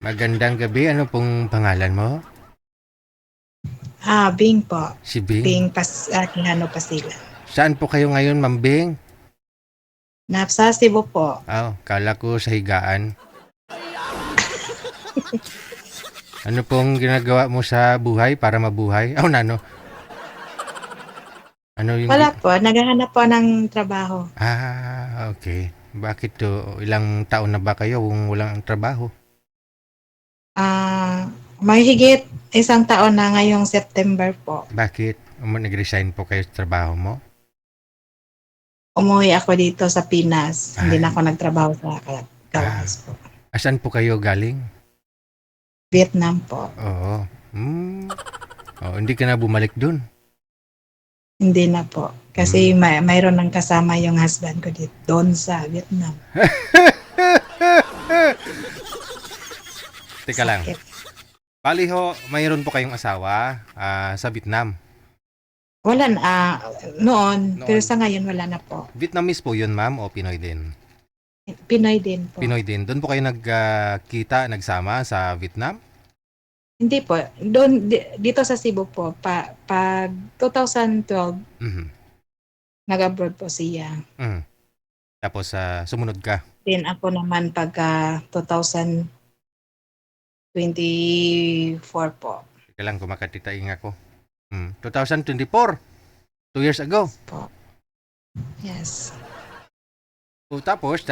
Magandang gabi. Ano pong pangalan mo? Bing po. Si Bing. Bing Quijano Pasila. Saan po kayo ngayon, Ma'am Bing? Nasa Cebu po. Kala ko sa higaan. Ano pong ginagawa mo sa buhay para mabuhay? Nano. Ano yung... Wala po, naghahanap po ng trabaho. Okay. Bakit to? Ilang taon na ba kayo kung walang trabaho? May higit 1 taon na ngayong September po. Bakit? Nag-resign po kayo sa trabaho mo? Umuwi ako dito sa Pinas. Hindi na Ay. ako nagtrabaho sa Gawas po. Asan po kayo galing? Vietnam po. Oo. Hindi ka na bumalik dun. Hindi na po. Kasi mayroon ng kasama yung husband ko dito doon sa Vietnam. Teka lang. Sakit. Bali ho, mayroon po kayong asawa sa Vietnam. Wala na, noon, pero Noon. sa ngayon wala na po. Vietnamese po yun, ma'am, o Pinoy din? Pinoy din po. Pinoy din. Doon po kayo nagkita, nagsama sa Vietnam? Hindi po. Doon, dito sa Cebu po, pag 2012, Mhm. nag-abroad po siya. Mhm. Tapos sumunod ka. Then ako naman pagka 2024 po. Teka lang, kumakatitaing ako. 2024. 2 years ago. Po. Yes. Tapos,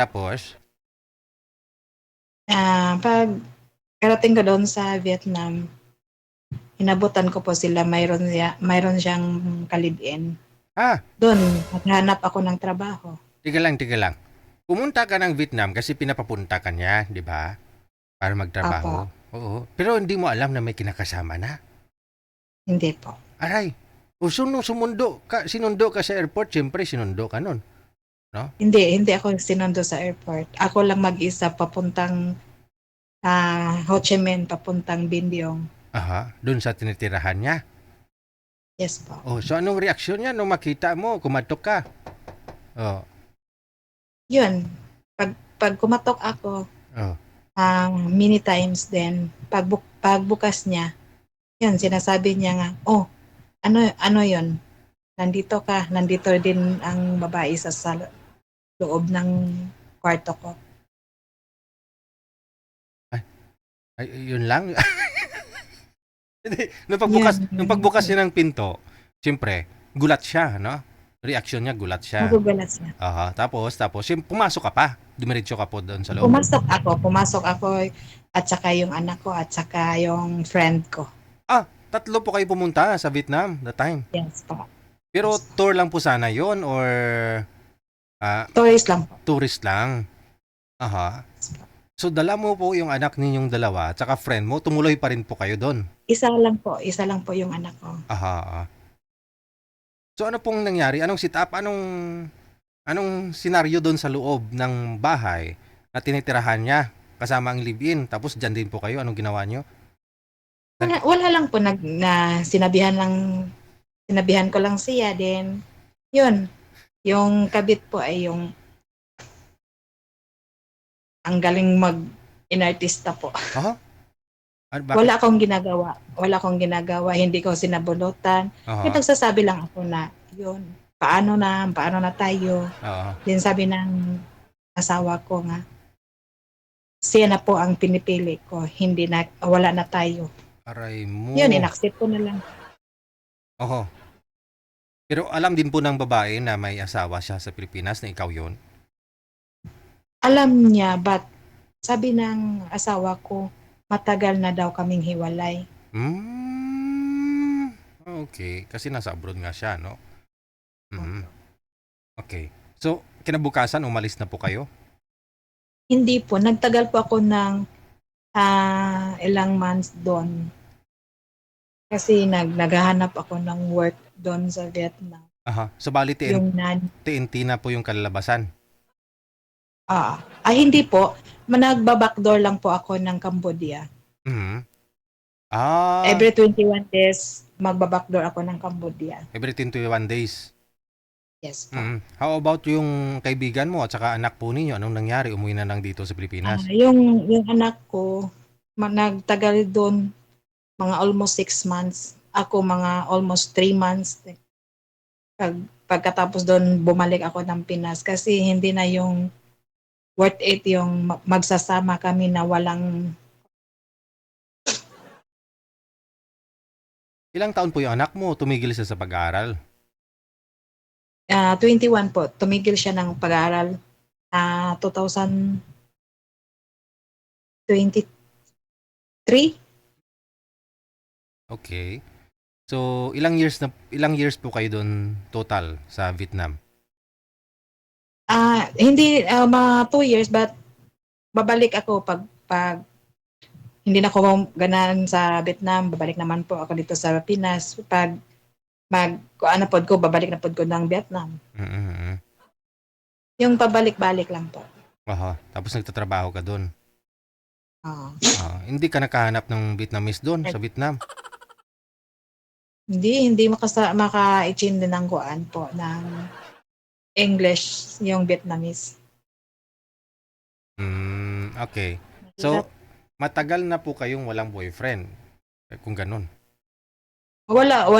Pag karating ko doon sa Vietnam, inabutan ko po sila, mayroon siyang kalibin. Doon, naghanap ako ng trabaho. Tiga lang. Pumunta ka ng Vietnam kasi pinapapunta ka niya, di ba? Para magtrabaho. Apo. Oo. Pero hindi mo alam na may kinakasama na. Hindi po. Aray. Sinundo ka sa airport, siyempre sinundo ka nun. No? Hindi ako sinundo sa airport. Ako lang mag-isa papuntang Ho Chi Minh, papuntang Bindiong. Doon sa tinitirahan niya. Yes po. So anong reaksyon niya nung makita mo, kumatok ka? Yun, pag kumatok ako, many times din, pagbukas niya, yun, sinasabi niya nga, ano yun, nandito din ang babae sa loob ng kwarto ko. Ay, yun lang. Nung pagbukas niya ng pinto, siyempre, gulat siya, no? Reaksyon niya, gulat siya. Magugulat siya. Tapos, pumasok ka pa. Dumiretso ka po doon sa loob. Pumasok ako, at saka yung anak ko, at saka yung friend ko. Tatlo po kayo pumunta sa Vietnam that time? Yes po. Pero tour lang po sana yon or Tourist lang po. Tourist lang? So, dala mo po yung anak ninyong dalawa at saka friend mo, tumuloy pa rin po kayo doon? Isa lang po yung anak ko. So, ano pong nangyari? Anong sit-up? Anong senaryo doon sa loob ng bahay na tinitirahan niya kasama ang live-in? Tapos dyan din po kayo. Anong ginawa niyo? Wala lang po sinabihan ko lang siya din. Yun, yung kabit po ay yung ang galing inartista po. Wala akong ginagawa, hindi ko sinabunutan. Nagsasabi lang ako na, yun, paano na tayo. Then sabi ng asawa ko nga, siya na po ang pinipili ko, wala na tayo. Aray mo. Yun, inaccept ko na lang. Pero alam din po ng babae na may asawa siya sa Pilipinas na ikaw yun? Alam niya, but sabi ng asawa ko, matagal na daw kaming hiwalay. Okay, kasi nasa abroad nga siya, no? Okay. So, kinabukasan, umalis na po kayo? Hindi po. Nagtagal po ako ng ilang months doon. Kasi naghahanap ako ng work doon sa Vietnam. So, bali TNT na po yung kalalabasan? Hindi po. Nagba-backdoor lang po ako ng Cambodia. Every 21 days, magba-backdoor ako ng Cambodia. Every 21 days? Yes po. How about yung kaibigan mo at saka anak po ninyo? Anong nangyari? Umuwi na lang dito sa Pilipinas? Yung anak ko, nagtagal doon mga almost 6 months. Ako mga almost 3 months. Pagkatapos doon, bumalik ako ng Pinas kasi hindi na yung worth it yung magsasama kami na walang. Ilang taon po yung anak mo? Tumigil siya sa pag-aaral? 21 po. Tumigil siya ng pag-aaral 2023. Okay. So, ilang years po kayo doon total sa Vietnam? Hindi mga 2 years, but babalik ako pag hindi na ako ganan sa Vietnam, babalik naman po ako dito sa Pinas. Pag ano pod ko, babalik na pod ko ng Vietnam. Mm-hmm. Yung pabalik-balik lang po. Aha, tapos nagtatrabaho ka doon. Oo. Hindi ka nakahanap ng Vietnamese doon sa Vietnam? Hindi maka-intindi ng kuan po ng English yung Vietnamese. Okay. So, matagal na po kayong walang boyfriend. Kung ganun. Wala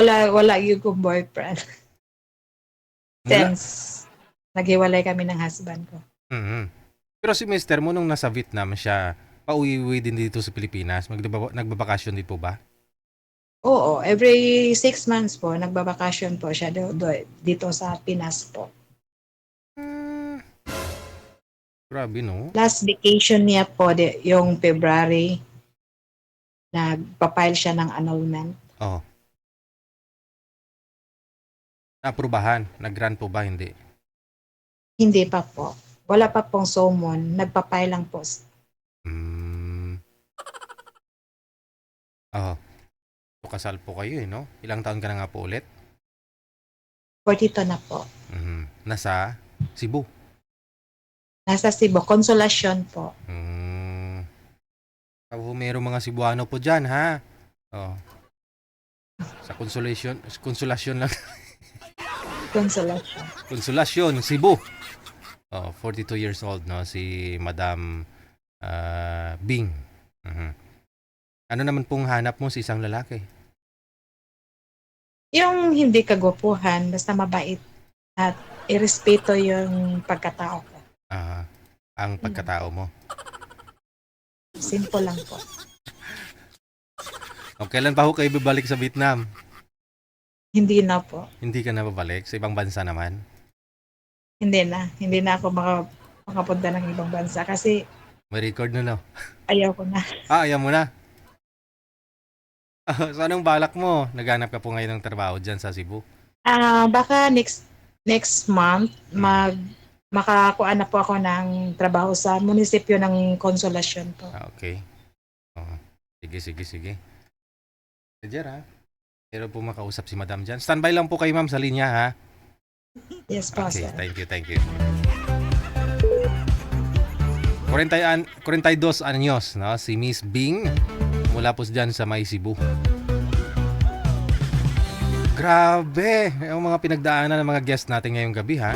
yung kong boyfriend. Since naghiwalay kami ng husband ko. Mm-hmm. Pero si mister mo nung nasa Vietnam siya, pauwi-uwi din dito sa Pilipinas? Nagbabakasyon din po ba? Oo, every 6 months po, nagbabakasyon po siya dito sa Pinas po. Grabe, no? Last vacation niya po, yung February, nagpa-file siya ng annulment. Oo. Naaprubahan? Nag-grant po ba? Hindi? Hindi pa po. Wala pa pong summon. Nagpa-file lang po. Oo. So, kasal po kayo no? Ilang taon ka na nga po ulit? 42 na po. Nasa Cebu? Nasa Cebu. Consolacion po. Merong mga Cebuano po dyan, ha? Oh. Sa Consolation lang. Consolacion, Cebu. 42 years old, no? Si Madam Bing. Ano naman pong hanap mo sa isang lalaki? Yung hindi kagwapuhan, basta mabait at irespeto yung pagkatao ko. Ang pagkatao mo. Simple lang po. Kailan pa ho kayo babalik sa Vietnam? Hindi na po. Hindi ka na babalik? Sa ibang bansa naman? Hindi na. Hindi na ako makapunta ng ibang bansa kasi may record na, no? Ayaw ko na. Ayaw mo na? So, anong balak mo? Naghanap ka po ngayon ng trabaho dyan sa Cebu? Baka next month, makakuha na po ako ng trabaho sa munisipyo ng Consolacion po. Okay. Sige. Roger, ha? Pero po makausap si Madam dyan. Standby lang po kayo, ma'am, sa linya, ha? Yes po, okay, sir. Thank you. 42 anyos, no? Si Miss Bing mula po dyan sa May Cebu. Grabe! Yung mga pinagdaanan ng mga guest natin ngayong gabi, ha?